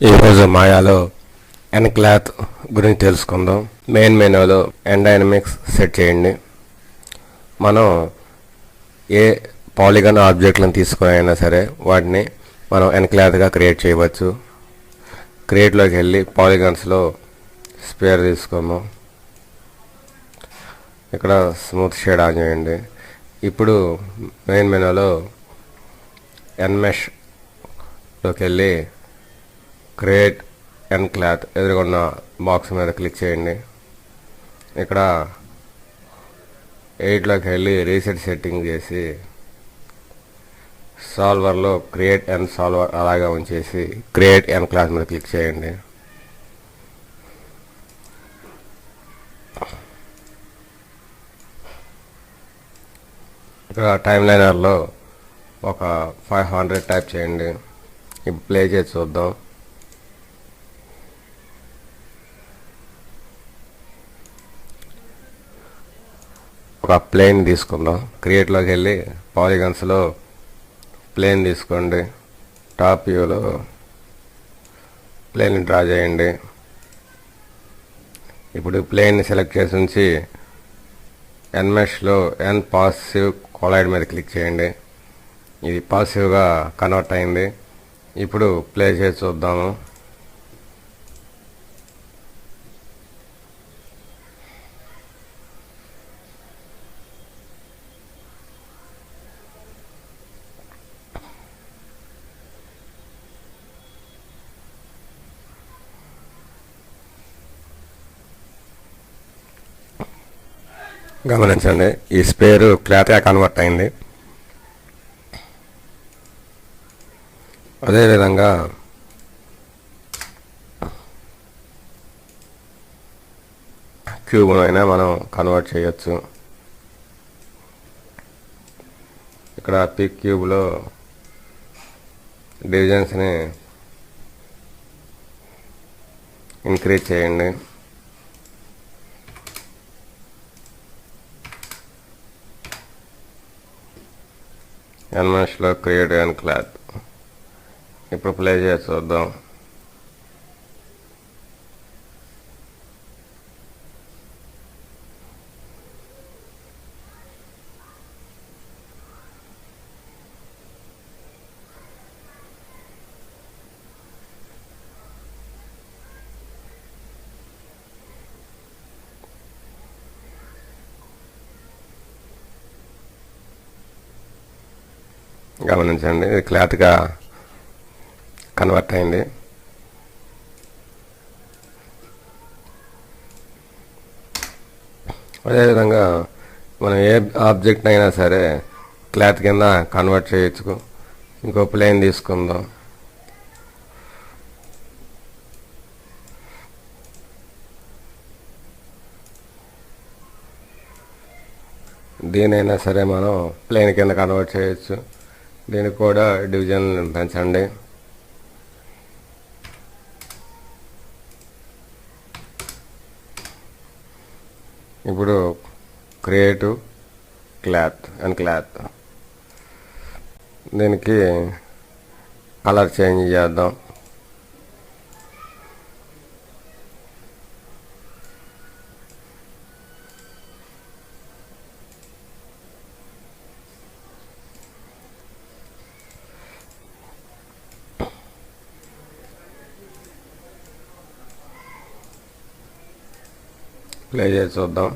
ఈరోజు మాయాలో ఎన్క్లాత్ గురించి తెలుసుకుందాం. మెయిన్ మెనూలో డైనమిక్స్ సెట్ చేయండి. మనం ఏ పాలిగాన్ ఆబ్జెక్ట్లను తీసుకుని అయినా సరే వాటిని మనం ఎన్క్లాత్గా క్రియేట్ చేయవచ్చు. క్రియేట్లోకి వెళ్ళి పాలిగాన్స్లో స్పేర్ తీసుకుందాం. ఇక్కడ స్మూత్ షేడ్ ఆన్ చేయండి. ఇప్పుడు మెయిన్ మెనూలో ఎన్మెష్లోకి వెళ్ళి క్రియేట్ ఎన్క్లాత్ ఎదురుకున్న బాక్స్ మీద క్లిక్ చేయండి. ఇక్కడ 8లోకి వెళ్ళి రీసెట్ సెట్టింగ్ చేసి సాల్వర్లో క్రియేట్ ఎన్ సాల్వర్ అలాగే ఉంచేసి క్రియేట్ ఎన్క్లాత్ మీద క్లిక్ చేయండి. ఇక్కడ టైమ్ లైనర్లో ఒక 500 టైప్ చేయండి. ఇప్పుడు ప్లే చేసి చూద్దాం. ఒక ప్లేన్ తీసుకుందాం. క్రియేట్లోకి వెళ్ళి పాలిగన్స్లో ప్లేన్ తీసుకోండి. టాప్ వ్యూలో ప్లేన్ డ్రా చేయండి. ఇప్పుడు ప్లేన్ని సెలెక్ట్ చేసి ఉంచి ఎన్మెష్లో ఎన్ పాసివ్ కొలైడ్ మీద క్లిక్ చేయండి. ఇది పాసివ్గా కన్వర్ట్ అయింది. ఇప్పుడు ప్లే చేసి చూద్దాము. గమనించండి, ఈ స్పేరు క్లాత్గా కన్వర్ట్ అయింది. అదేవిధంగా క్యూబ్ను అయినా మనం కన్వర్ట్ చేయొచ్చు. ఇక్కడ పిక్ క్యూబ్లో డివిజన్స్ని ఇంక్రీజ్ చేయండి. ఎన్మెష్లో క్రియేట్ ఎన్క్లాత్. ఇప్పుడు ప్లే చేసి చూద్దాం. గమనించండి, ఇది క్లాత్గా కన్వర్ట్ అయింది. అదేవిధంగా మనం ఏ ఆబ్జెక్ట్ అయినా సరే క్లాత్ కింద కన్వర్ట్ చేయొచ్చు. ఇంకో ప్లేన్ తీసుకుందాం. దీనైనా సరే మనం ప్లేన్ కింద కన్వర్ట్ చేయొచ్చు. దీనికి కూడా డివిజన్ పెంచండి. ఇప్పుడు క్రియేట్ క్లాత్ అండ్ క్లాత్, దీనికి కలర్ చేంజ్ చేద్దాం. ప్లే చేసి చూద్దాం.